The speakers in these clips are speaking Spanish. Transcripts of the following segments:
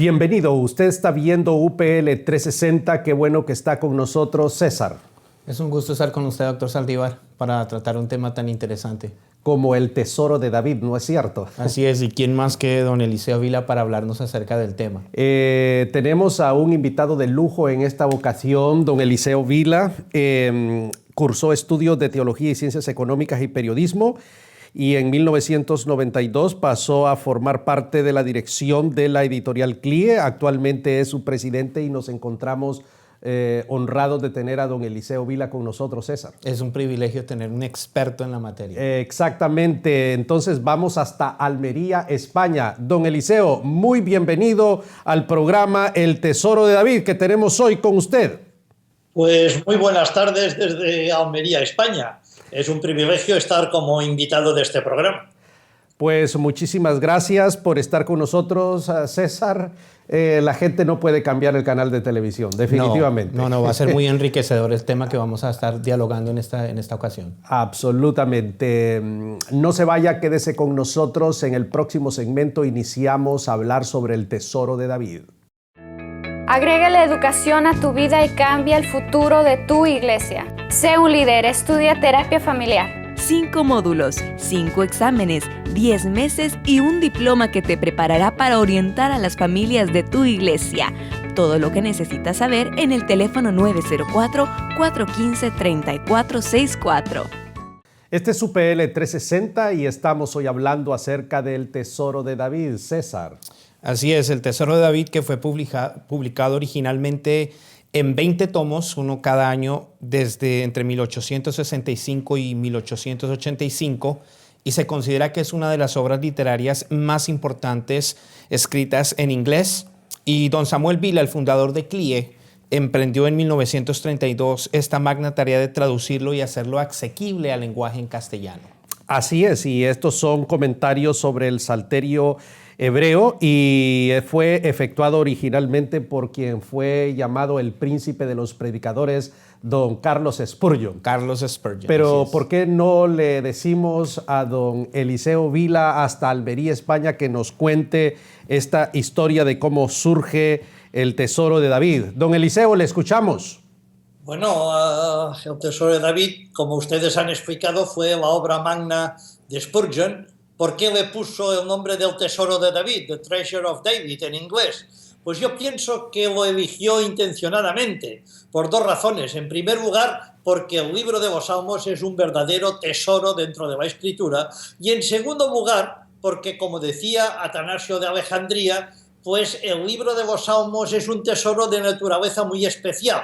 Bienvenido, usted está viendo UPL 360, qué bueno que está con nosotros César. Es un gusto estar con usted, doctor Saldívar, para tratar un tema tan interesante. Como el tesoro de David, ¿no es cierto? Así es, y quién más que don Eliseo Vila para hablarnos acerca del tema. Tenemos a un invitado de lujo en esta ocasión, don Eliseo Vila. Cursó estudios de Teología y Ciencias Económicas y Periodismo, y en 1992 pasó a formar parte de la dirección de la editorial CLIE. Actualmente es su presidente y nos encontramos honrados de tener a don Eliseo Vila con nosotros, César. Es un privilegio tener un experto en la materia. Exactamente, entonces vamos hasta Almería, España. Don Eliseo, muy bienvenido al programa El Tesoro de David que tenemos hoy con usted. Pues muy buenas tardes desde Almería, España. Es un privilegio estar como invitado de este programa. Pues muchísimas gracias por estar con nosotros, César. La gente no puede cambiar el canal de televisión, definitivamente. No, va a ser muy enriquecedor el tema que vamos a estar dialogando en esta ocasión. Absolutamente. No se vaya, quédese con nosotros. En el próximo segmento iniciamos a hablar sobre el tesoro de David. Agrega la educación a tu vida y cambia el futuro de tu iglesia. Sé un líder, estudia terapia familiar. 5 módulos, 5 exámenes, 10 meses y un diploma que te preparará para orientar a las familias de tu iglesia. Todo lo que necesitas saber en el teléfono 904-415-3464. Este es UPL 360 y estamos hoy hablando acerca del tesoro de David. César. Así es, el Tesoro de David, que fue publicado originalmente en 20 tomos, uno cada año, desde entre 1865 y 1885, y se considera que es una de las obras literarias más importantes escritas en inglés. Y don Samuel Vila, el fundador de CLIE, emprendió en 1932 esta magna tarea de traducirlo y hacerlo asequible al lenguaje en castellano. Así es, y estos son comentarios sobre el Salterio hebreo y fue efectuado originalmente por quien fue llamado el príncipe de los predicadores, don Carlos Spurgeon. Carlos Spurgeon. Pero ¿por qué no le decimos a don Eliseo Vila hasta Almería, España, que nos cuente esta historia de cómo surge el tesoro de David? Don Eliseo, le escuchamos. Bueno, el Tesoro de David, como ustedes han explicado, fue la obra magna de Spurgeon. ¿Por qué le puso el nombre del Tesoro de David, The Treasure of David en inglés? Pues yo pienso que lo eligió intencionadamente, por dos razones. En primer lugar, porque el libro de los Salmos es un verdadero tesoro dentro de la Escritura. Y en segundo lugar, porque, como decía Atanasio de Alejandría, pues el libro de los Salmos es un tesoro de naturaleza muy especial.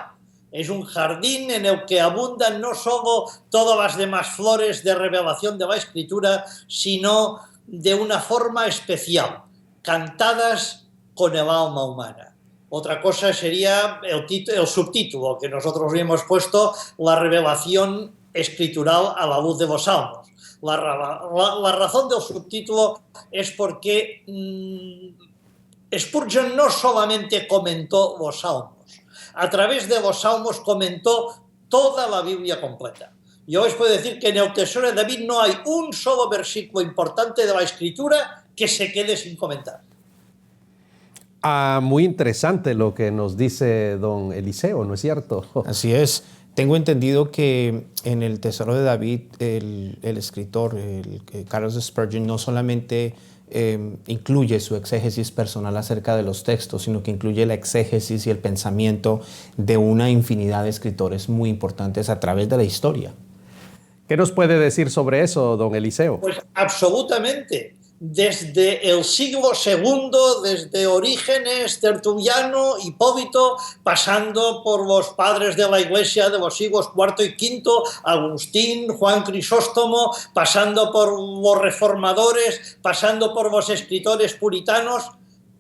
Es un jardín en el que abundan no solo todas las demás flores de revelación de la Escritura, sino de una forma especial, cantadas con el alma humana. Otra cosa sería el subtítulo, que nosotros le hemos puesto, la revelación escritural a la luz de los Salmos. La razón del subtítulo es porque Spurgeon no solamente comentó los Salmos, a través de los Salmos comentó toda la Biblia completa. Yo les puedo decir que en el Tesoro de David no hay un solo versículo importante de la Escritura que se quede sin comentar. Muy interesante lo que nos dice don Eliseo, ¿no es cierto? Así es. Tengo entendido que en el Tesoro de David, el escritor, Carlos Spurgeon, no solamente incluye su exégesis personal acerca de los textos, sino que incluye la exégesis y el pensamiento de una infinidad de escritores muy importantes a través de la historia. ¿Qué nos puede decir sobre eso, don Eliseo? Pues absolutamente. Desde el siglo II, desde Orígenes, Tertuliano, Hipólito, pasando por los padres de la Iglesia de los siglos IV y V, Agustín, Juan Crisóstomo, pasando por los reformadores, pasando por los escritores puritanos,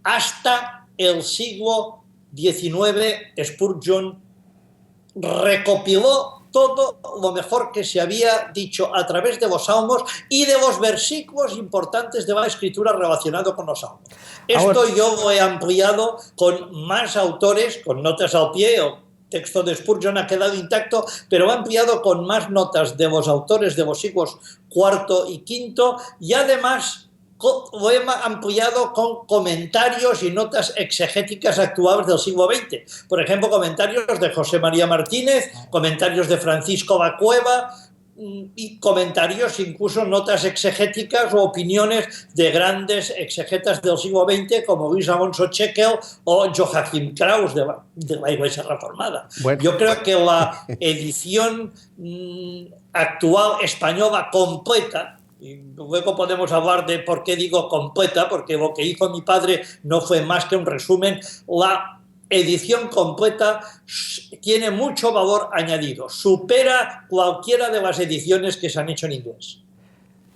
hasta el siglo XIX, Spurgeon recopiló todo lo mejor que se había dicho a través de los Salmos y de los versículos importantes de la Escritura relacionados con los Salmos. Esto yo lo he ampliado con más autores, con notas al pie. El texto de Spurgeon ha quedado intacto, pero lo he ampliado con más notas de los autores de los siglos IV y V, y además lo he ampliado con comentarios y notas exegéticas actuales del siglo XX. Por ejemplo, comentarios de José María Martínez, comentarios de Francisco da Cueva y comentarios, incluso notas exegéticas o opiniones de grandes exegetas del siglo XX como Luis Alonso Chequel o Joachim Kraus de la Iglesia Reformada. Bueno. Yo creo que la edición actual española completa, y luego podemos hablar de por qué digo completa, porque lo que hizo mi padre no fue más que un resumen. La edición completa tiene mucho valor añadido, supera cualquiera de las ediciones que se han hecho en inglés.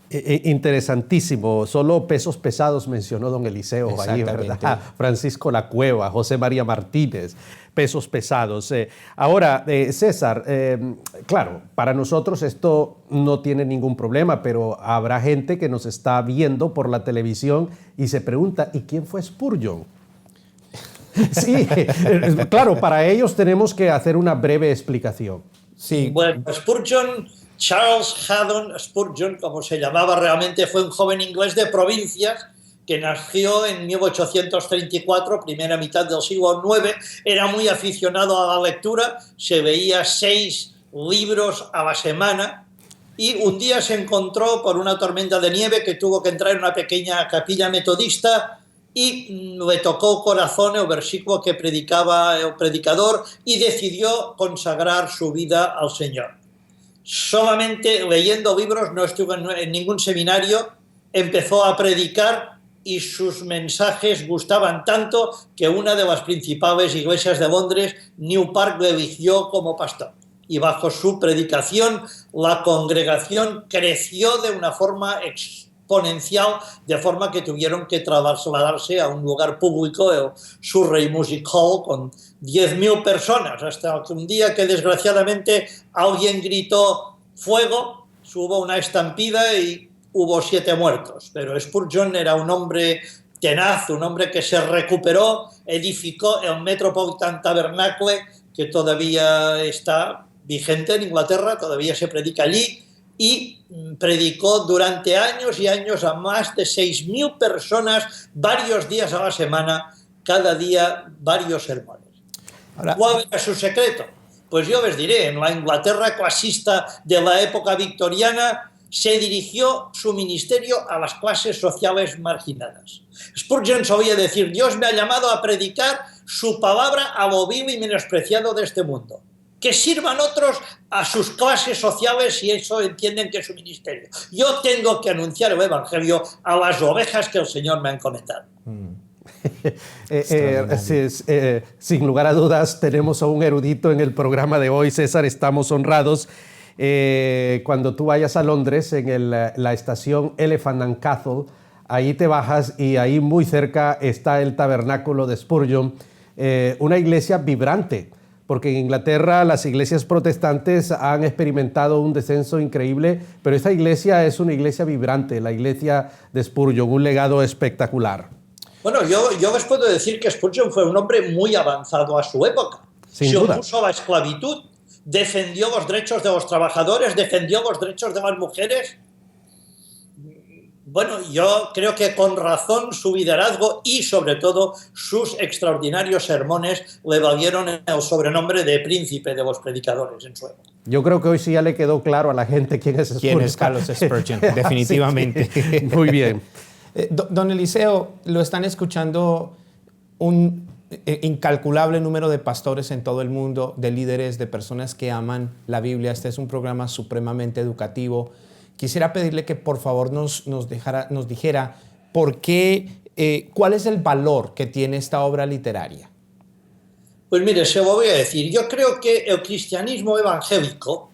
Interesantísimo. Solo pesos pesados mencionó don Eliseo ahí, ¿verdad? Francisco La Cueva, José María Martínez, pesos pesados. Ahora, César, claro, para nosotros esto no tiene ningún problema, pero habrá gente que nos está viendo por la televisión y se pregunta, ¿y quién fue Spurgeon? Sí, claro, para ellos tenemos que hacer una breve explicación. Sí. Bueno, Spurgeon, Charles Haddon Spurgeon, como se llamaba realmente, fue un joven inglés de provincias que nació en 1834, primera mitad del siglo IX. Era muy aficionado a la lectura, se veía 6 libros a la semana y un día se encontró por una tormenta de nieve que tuvo que entrar en una pequeña capilla metodista y le tocó el corazón el versículo que predicaba el predicador y decidió consagrar su vida al Señor. Solamente leyendo libros, no estuvo en ningún seminario, empezó a predicar y sus mensajes gustaban tanto que una de las principales iglesias de Londres, New Park, le eligió como pastor. Y bajo su predicación, la congregación creció de una forma exponencial, de forma que tuvieron que trasladarse a un lugar público, el Surrey Music Hall, con 10.000 personas, hasta que un día que desgraciadamente alguien gritó fuego, hubo una estampida y hubo 7 muertos. Pero Spurgeon era un hombre tenaz, un hombre que se recuperó, edificó el Metropolitan Tabernacle, que todavía está vigente en Inglaterra, todavía se predica allí, y predicó durante años y años a más de 6.000 personas, varios días a la semana, cada día varios sermones. Ahora, ¿cuál era su secreto? Pues yo les diré, en la Inglaterra clasista de la época victoriana se dirigió su ministerio a las clases sociales marginadas. Spurgeon solía decir, Dios me ha llamado a predicar su palabra a lo vil y menospreciado de este mundo. Que sirvan otros a sus clases sociales si eso entienden que es su ministerio. Yo tengo que anunciar el Evangelio a las ovejas que el Señor me ha encomendado. Sin lugar a dudas, tenemos a un erudito en el programa de hoy, César, estamos honrados. Cuando tú vayas a Londres, en la estación Elephant and Castle, ahí te bajas y ahí muy cerca está el tabernáculo de Spurgeon, una iglesia vibrante, porque en Inglaterra las iglesias protestantes han experimentado un descenso increíble, pero esta iglesia es una iglesia vibrante, la iglesia de Spurgeon, un legado espectacular. Bueno, yo les puedo decir que Spurgeon fue un hombre muy avanzado a su época. Sin se duda. opuso a la esclavitud, defendió los derechos de los trabajadores, defendió los derechos de las mujeres. Bueno, yo creo que con razón su liderazgo y sobre todo sus extraordinarios sermones le valieron el sobrenombre de príncipe de los predicadores en su época. Yo creo que hoy sí ya le quedó claro a la gente quién es Spurgeon. ¿quién es Carlos Spurgeon? Definitivamente. Sí, sí. Muy bien. Don Eliseo, lo están escuchando un incalculable número de pastores en todo el mundo, de líderes, de personas que aman la Biblia. Este es un programa supremamente educativo. Quisiera pedirle que por favor nos dijera por qué, cuál es el valor que tiene esta obra literaria. Pues mire, se lo voy a decir. Yo creo que el cristianismo evangélico,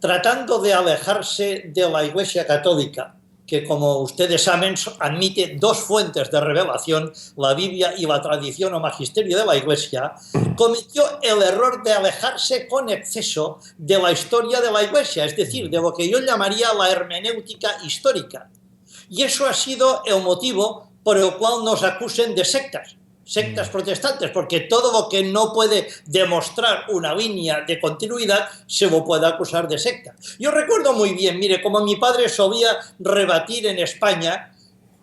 tratando de alejarse de la Iglesia católica, que como ustedes saben admite 2 fuentes de revelación, la Biblia y la tradición o magisterio de la Iglesia, cometió el error de alejarse con exceso de la historia de la Iglesia, es decir, de lo que yo llamaría la hermenéutica histórica. Y eso ha sido el motivo por el cual nos acusen de sectas protestantes, porque todo lo que no puede demostrar una línea de continuidad se lo puede acusar de secta. Yo recuerdo muy bien, mire, como mi padre solía rebatir en España,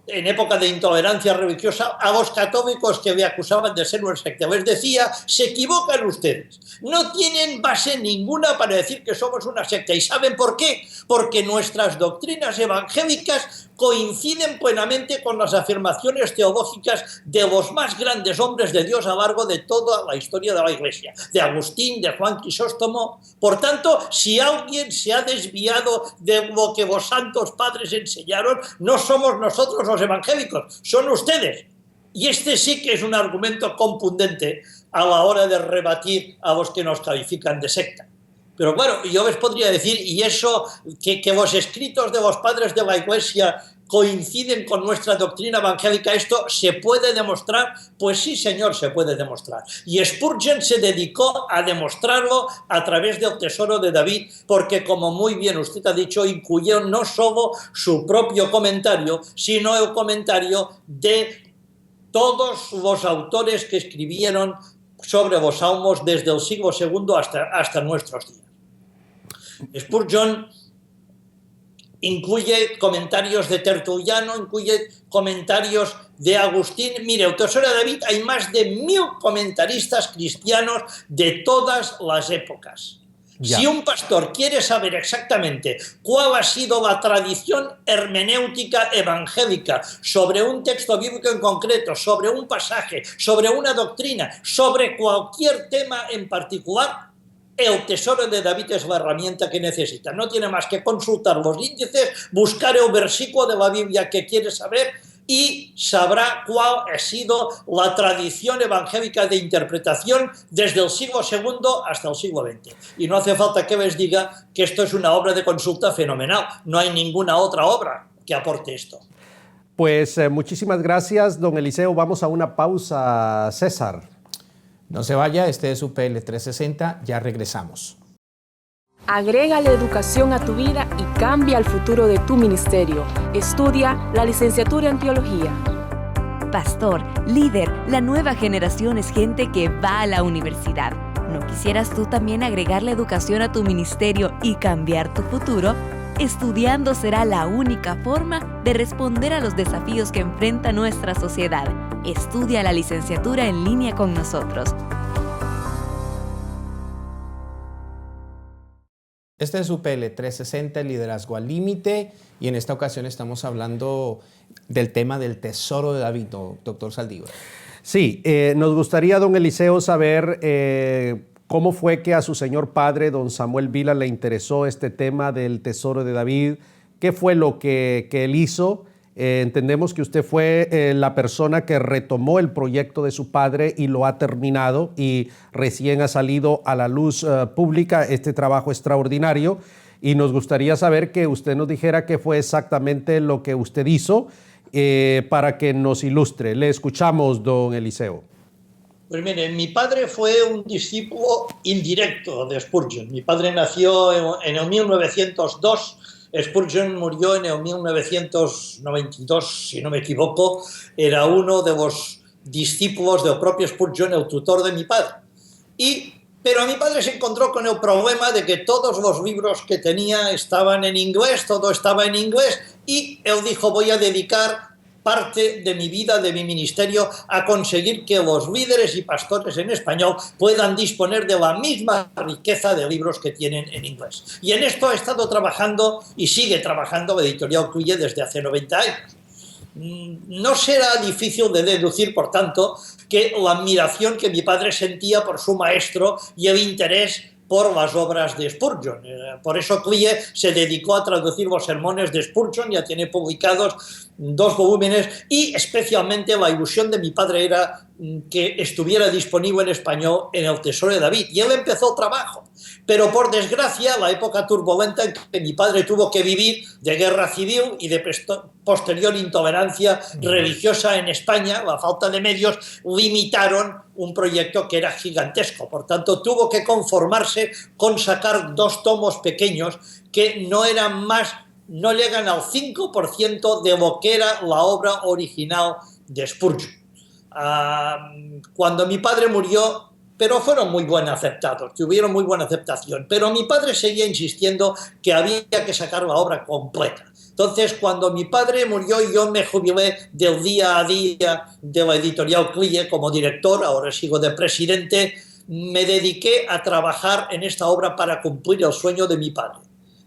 en época de intolerancia religiosa, a los católicos que me acusaban de ser una secta. Les decía, se equivocan ustedes. No tienen base ninguna para decir que somos una secta. ¿Y saben por qué? Porque nuestras doctrinas evangélicas coinciden plenamente con las afirmaciones teológicas de los más grandes hombres de Dios a lo largo de toda la historia de la Iglesia, de Agustín, de Juan Crisóstomo. Por tanto, si alguien se ha desviado de lo que los santos padres enseñaron, no somos nosotros los evangélicos, son ustedes. Y este sí que es un argumento contundente a la hora de rebatir a los que nos califican de secta. Pero claro, yo les podría decir, y eso, que los escritos de los padres de la Iglesia coinciden con nuestra doctrina evangélica, ¿esto se puede demostrar? Pues sí, señor, se puede demostrar. Y Spurgeon se dedicó a demostrarlo a través del Tesoro de David, porque, como muy bien usted ha dicho, incluyó no solo su propio comentario, sino el comentario de todos los autores que escribieron sobre los salmos desde el siglo II hasta nuestros días. Spurgeon incluye comentarios de Tertuliano, incluye comentarios de Agustín. Mire, el Tesoro de David, hay más de 1000 comentaristas cristianos de todas las épocas. Ya. Si un pastor quiere saber exactamente cuál ha sido la tradición hermenéutica evangélica sobre un texto bíblico en concreto, sobre un pasaje, sobre una doctrina, sobre cualquier tema en particular, el Tesoro de David es la herramienta que necesita. No tiene más que consultar los índices, buscar el versículo de la Biblia que quiere saber y sabrá cuál ha sido la tradición evangélica de interpretación desde el siglo II hasta el siglo XX. Y no hace falta que les diga que esto es una obra de consulta fenomenal. No hay ninguna otra obra que aporte esto. Pues muchísimas gracias, don Eliseo. Vamos a una pausa, César. No se vaya, este es UPL 360, ya regresamos. Agrégale educación a tu vida y cambia el futuro de tu ministerio. Estudia la licenciatura en teología. Pastor, líder, la nueva generación es gente que va a la universidad. ¿No quisieras tú también agregarle educación a tu ministerio y cambiar tu futuro? Estudiando será la única forma de responder a los desafíos que enfrenta nuestra sociedad. Estudia la licenciatura en línea con nosotros. Este es UPL 360, Liderazgo al Límite, y en esta ocasión estamos hablando del tema del Tesoro de David, doctor Saldívar. Sí, nos gustaría, don Eliseo, saber cómo fue que a su señor padre, don Samuel Vila, le interesó este tema del Tesoro de David. ¿Qué fue lo que él hizo? Entendemos que usted fue la persona que retomó el proyecto de su padre y lo ha terminado y recién ha salido a la luz pública este trabajo extraordinario, y nos gustaría saber que usted nos dijera qué fue exactamente lo que usted hizo para que nos ilustre. Le escuchamos, don Eliseo. Pues mire, mi padre fue un discípulo indirecto de Spurgeon. Mi padre nació en el 1902, Spurgeon murió en el 1992, si no me equivoco. Era uno de los discípulos del propio Spurgeon, el tutor de mi padre. Pero mi padre se encontró con el problema de que todos los libros que tenía estaban en inglés, todo estaba en inglés, y él dijo, voy a dedicar parte de mi vida, de mi ministerio, a conseguir que los líderes y pastores en español puedan disponer de la misma riqueza de libros que tienen en inglés. Y en esto ha estado trabajando y sigue trabajando la editorial Cluye desde hace 90 años. No será difícil de deducir, por tanto, que la admiración que mi padre sentía por su maestro y el interés por las obras de Spurgeon. Por eso Cluye se dedicó a traducir los sermones de Spurgeon, ya tiene publicados 2 volúmenes, y especialmente la ilusión de mi padre era que estuviera disponible en español en el Tesoro de David. Y él empezó el trabajo. Pero por desgracia, la época turbulenta en que mi padre tuvo que vivir, de guerra civil y de posterior intolerancia religiosa en España, la falta de medios, limitaron un proyecto que era gigantesco. Por tanto, tuvo que conformarse con sacar 2 tomos pequeños que no eran más, no llegan al 5% de lo que era la obra original de Spurgeon. Cuando mi padre murió, pero fueron muy bien aceptados, tuvieron muy buena aceptación. Pero mi padre seguía insistiendo que había que sacar la obra completa. Entonces, cuando mi padre murió y yo me jubilé del día a día de la editorial CLIE como director, ahora sigo de presidente, me dediqué a trabajar en esta obra para cumplir el sueño de mi padre.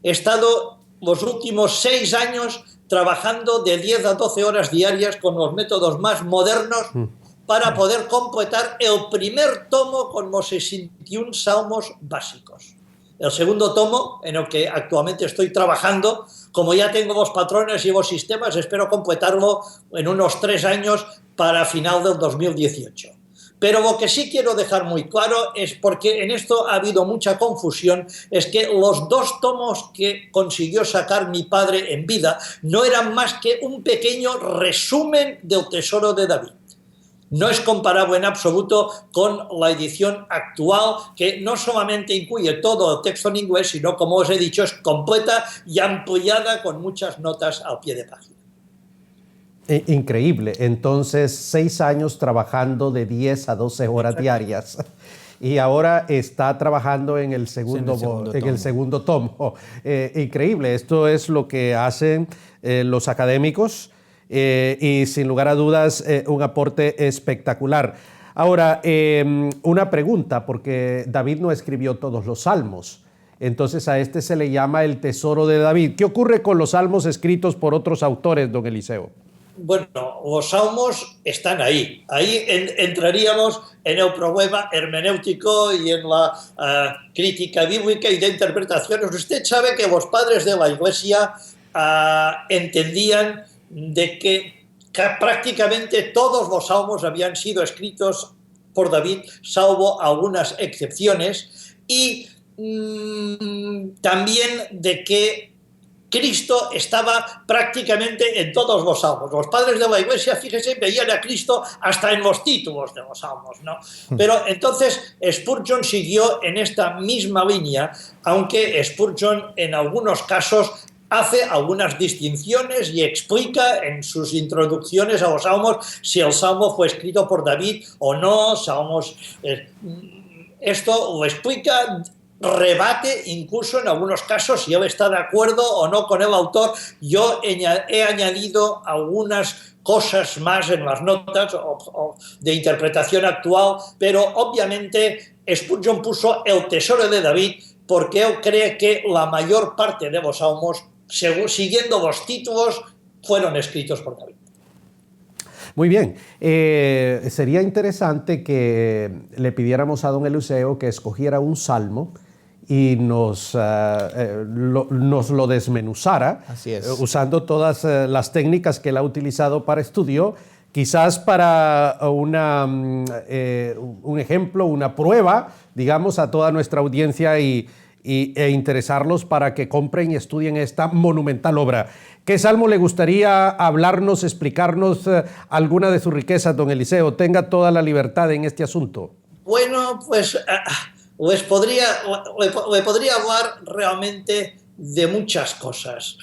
He estado los últimos 6 años trabajando de 10 a 12 horas diarias con los métodos más modernos para poder completar el primer tomo con los 61 salmos básicos. El segundo tomo, en el que actualmente estoy trabajando, como ya tengo los patrones y los sistemas, espero completarlo en unos 3 años para final del 2018. Pero lo que sí quiero dejar muy claro es, porque en esto ha habido mucha confusión, es que los 2 tomos que consiguió sacar mi padre en vida no eran más que un pequeño resumen del Tesoro de David. No es comparable en absoluto con la edición actual, que no solamente incluye todo el texto en inglés, sino, como os he dicho, es completa y ampliada con muchas notas al pie de página. Increíble. Entonces, 6 años trabajando de 10 a 12 horas diarias. Y ahora está trabajando en el segundo tomo. Increíble. Esto es lo que hacen los académicos. Y sin lugar a dudas un aporte espectacular. Ahora, una pregunta, porque David no escribió todos los salmos, entonces a este se le llama el Tesoro de David. ¿Qué ocurre con los salmos escritos por otros autores, don Eliseo? Bueno, los salmos están ahí. Ahí entraríamos en el problema hermenéutico y en la crítica bíblica y de interpretaciones. Usted sabe que los padres de la Iglesia entendían de que prácticamente todos los salmos habían sido escritos por David, salvo algunas excepciones, y también de que Cristo estaba prácticamente en todos los salmos. Los padres de la Iglesia, fíjese, veían a Cristo hasta en los títulos de los salmos, ¿no? Pero entonces Spurgeon siguió en esta misma línea, aunque Spurgeon en algunos casos hace algunas distinciones y explica en sus introducciones a los salmos si el salmo fue escrito por David o no. Esto lo explica, rebate incluso en algunos casos si él está de acuerdo o no con el autor. Yo he añadido algunas cosas más en las notas de interpretación actual, pero obviamente Spurgeon puso el Tesoro de David porque él cree que la mayor parte de los salmos, siguiendo los títulos, fueron escritos por David. Muy bien. Sería interesante que le pidiéramos a don Eliseo que escogiera un salmo y nos lo desmenuzara. Así es. Usando todas las técnicas que él ha utilizado para estudio, quizás para un ejemplo, una prueba, digamos, a toda nuestra audiencia e interesarlos para que compren y estudien esta monumental obra. ¿Qué salmo le gustaría hablarnos, explicarnos alguna de sus riquezas, don Eliseo? Tenga toda la libertad en este asunto. Bueno, pues le podría hablar realmente de muchas cosas.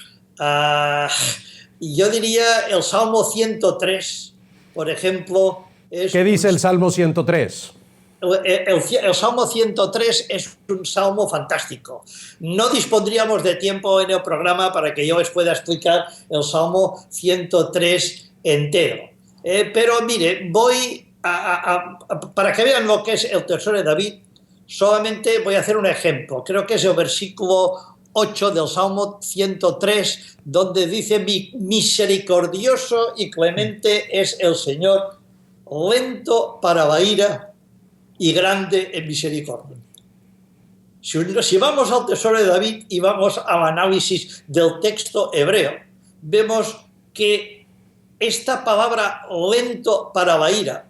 Yo diría el Salmo 103, por ejemplo. ¿Qué dice el Salmo 103? El Salmo 103 es un salmo fantástico. No dispondríamos de tiempo en el programa para que yo les pueda explicar el Salmo 103 entero. Pero mire, para que vean lo que es el Tesoro de David, solamente voy a hacer un ejemplo. Creo que es el versículo 8 del Salmo 103, donde dice: misericordioso y clemente es el Señor, lento para la ira y grande en misericordia. Si vamos al Tesoro de David y vamos al análisis del texto hebreo, vemos que esta palabra lento para la ira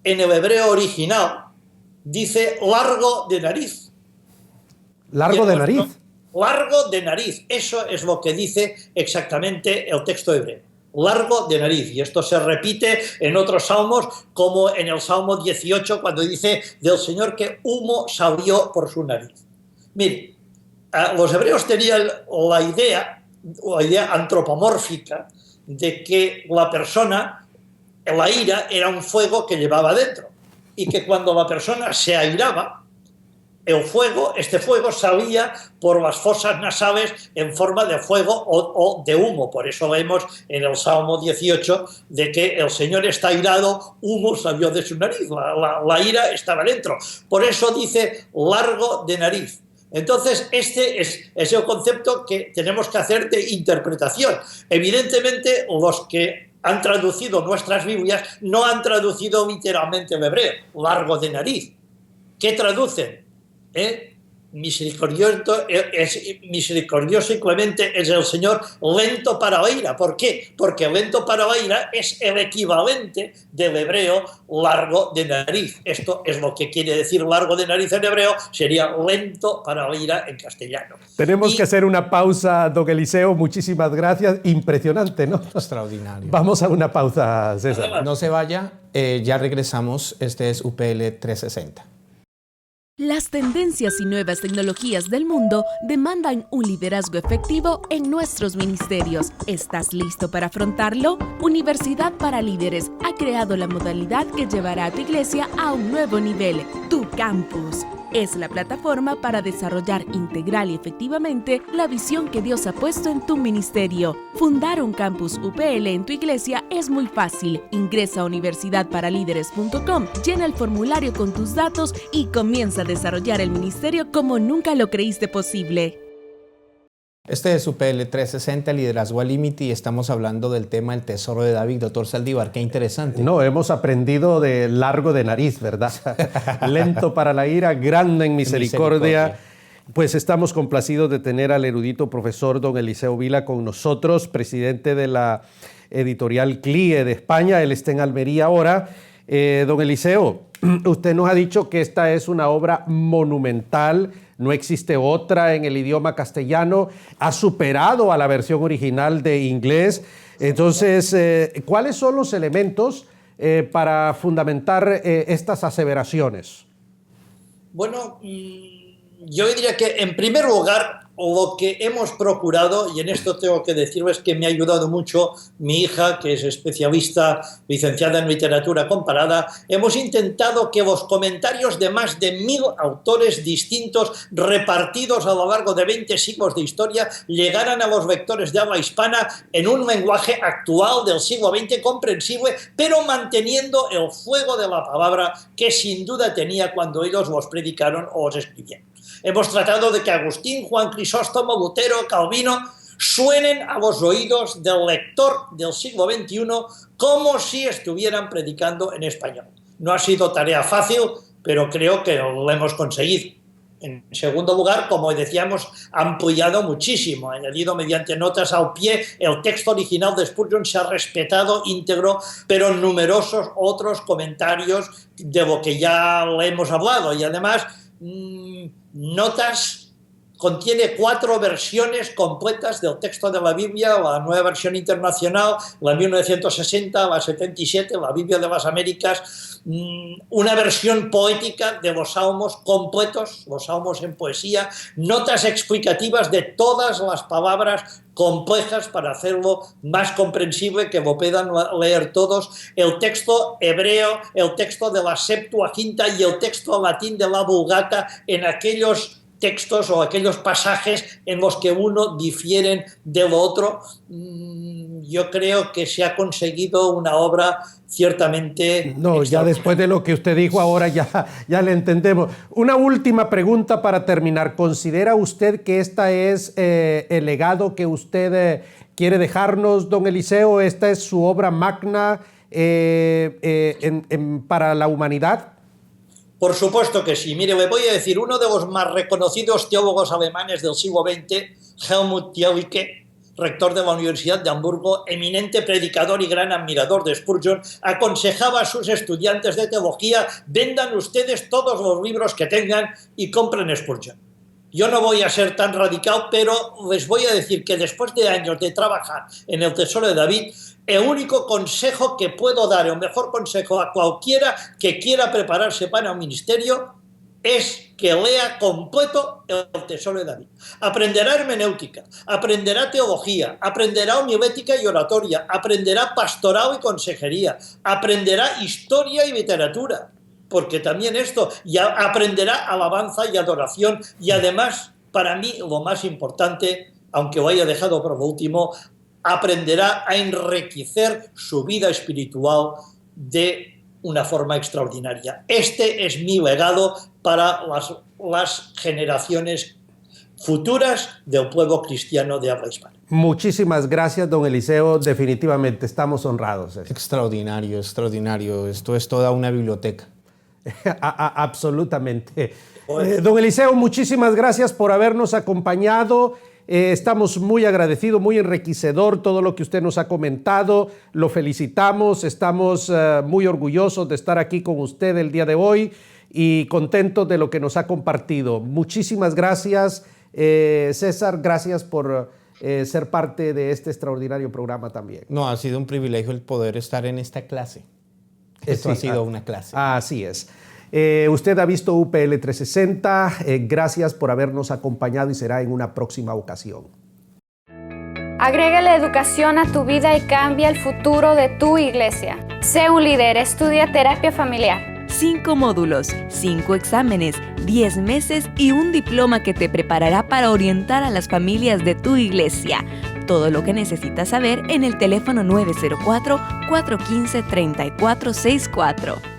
en el hebreo original dice largo de nariz. ¿Largo de nariz? Largo de nariz. Eso es lo que dice exactamente el texto hebreo. Largo de nariz. Y esto se repite en otros salmos, como en el Salmo 18, cuando dice del Señor que humo salió por su nariz. Mire, los hebreos tenían la idea antropomórfica de que la persona, la ira, era un fuego que llevaba dentro. y que cuando la persona se airaba, este fuego salía por las fosas nasales en forma de fuego o de humo. Por eso vemos en el Salmo 18 de que el Señor está airado, humo salió de su nariz, la ira estaba dentro. Por eso dice largo de nariz. Entonces, este es el concepto que tenemos que hacer de interpretación. Evidentemente, los que han traducido nuestras Biblias no han traducido literalmente el hebreo, largo de nariz. ¿Qué traducen? Misericordioso y clemente es el Señor, lento para la ira. ¿Por qué? Porque lento para la ira es el equivalente del hebreo largo de nariz. Esto es lo que quiere decir largo de nariz en hebreo, sería lento para la ira en castellano. Tenemos que hacer una pausa, don Eliseo. Muchísimas gracias. Impresionante, ¿no? Extraordinario. Vamos a una pausa, César. No se vaya, ya regresamos. Este es UPL 360. Las tendencias y nuevas tecnologías del mundo demandan un liderazgo efectivo en nuestros ministerios. ¿Estás listo para afrontarlo? Universidad para Líderes ha creado la modalidad que llevará a tu iglesia a un nuevo nivel, Tu Campus. Es la plataforma para desarrollar integral y efectivamente la visión que Dios ha puesto en tu ministerio. Fundar un campus UPL en tu iglesia es muy fácil. Ingresa a universidadparalíderes.com, llena el formulario con tus datos y comienza a desarrollar el ministerio como nunca lo creíste posible. Este es UPL 360, Liderazgo al Límite, y estamos hablando del tema El Tesoro de David. Doctor Saldívar, qué interesante. No, hemos aprendido de largo de nariz, ¿verdad? Lento para la ira, grande en misericordia. Pues estamos complacidos de tener al erudito profesor don Eliseo Vila con nosotros, presidente de la editorial CLIE de España. Él está en Almería ahora. Don Eliseo, usted nos ha dicho que esta es una obra monumental. No existe otra en el idioma castellano, ha superado a la versión original de inglés. Entonces, ¿cuáles son los elementos para fundamentar estas aseveraciones? Bueno, yo diría que en primer lugar lo que hemos procurado, y en esto tengo que decirles que me ha ayudado mucho mi hija, que es especialista, licenciada en literatura comparada, hemos intentado que los comentarios de más de 1000 autores distintos repartidos a lo largo de 20 siglos de historia llegaran a los lectores de habla hispana en un lenguaje actual del siglo XX comprensible, pero manteniendo el fuego de la palabra que sin duda tenía cuando ellos los predicaron o los escribieron. Hemos tratado de que Agustín, Juan Crisóstomo, Lutero, Calvino suenen a los oídos del lector del siglo XXI como si estuvieran predicando en español. No ha sido tarea fácil, pero creo que lo hemos conseguido. En segundo lugar, como decíamos, ampliado muchísimo, añadido mediante notas al pie. El texto original de Spurgeon se ha respetado íntegro, pero numerosos otros comentarios de lo que ya le hemos hablado. Y además, notas, contiene 4 versiones completas del texto de la Biblia, la Nueva Versión Internacional, la 1960, la 77, la Biblia de las Américas, una versión poética de los salmos completos, los salmos en poesía, notas explicativas de todas las palabras complejas para hacerlo más comprensible, que lo puedan leer todos, el texto hebreo, el texto de la Septuaginta y el texto latín de la Vulgata en aquellos textos o aquellos pasajes en los que uno difieren de lo otro. Yo creo que se ha conseguido una obra ciertamente... No, ya después de lo que usted dijo ahora ya le entendemos. Una última pregunta para terminar. ¿Considera usted que esta es el legado que usted quiere dejarnos, don Eliseo? ¿Esta es su obra magna para la humanidad? Por supuesto que sí. Mire, le voy a decir, uno de los más reconocidos teólogos alemanes del siglo XX, Helmut Thielicke, rector de la Universidad de Hamburgo, eminente predicador y gran admirador de Spurgeon, aconsejaba a sus estudiantes de teología: vendan ustedes todos los libros que tengan y compren Spurgeon. Yo no voy a ser tan radical, pero les voy a decir que después de años de trabajar en el Tesoro de David, el único consejo que puedo dar, el mejor consejo a cualquiera que quiera prepararse para un ministerio, es que lea completo el Tesoro de David. Aprenderá hermenéutica, aprenderá teología, aprenderá homilética y oratoria, aprenderá pastoral y consejería, aprenderá historia y literatura. porque también esto, ya aprenderá alabanza y adoración, y además, para mí, lo más importante, aunque lo haya dejado por último, aprenderá a enriquecer su vida espiritual de una forma extraordinaria. Este es mi legado para las generaciones futuras del pueblo cristiano de habla hispana. Muchísimas gracias, don Eliseo. Definitivamente estamos honrados. Extraordinario, extraordinario. Esto es toda una biblioteca. Absolutamente. Don Eliseo, muchísimas gracias por habernos acompañado. Estamos muy agradecidos, muy enriquecedor todo lo que usted nos ha comentado. Lo felicitamos, estamos muy orgullosos de estar aquí con usted el día de hoy y contentos de lo que nos ha compartido. Muchísimas gracias, César. Gracias por ser parte de este extraordinario programa también. No, ha sido un privilegio el poder estar en esta clase. Esto ha sido una clase. Así es. Usted ha visto UPL 360. Gracias por habernos acompañado y será en una próxima ocasión. Agrega la educación a tu vida y cambia el futuro de tu iglesia. Sé un líder, estudia terapia familiar. 5 módulos, 5 exámenes, 10 meses y un diploma que te preparará para orientar a las familias de tu iglesia. Todo lo que necesitas saber en el teléfono 904-415-3464.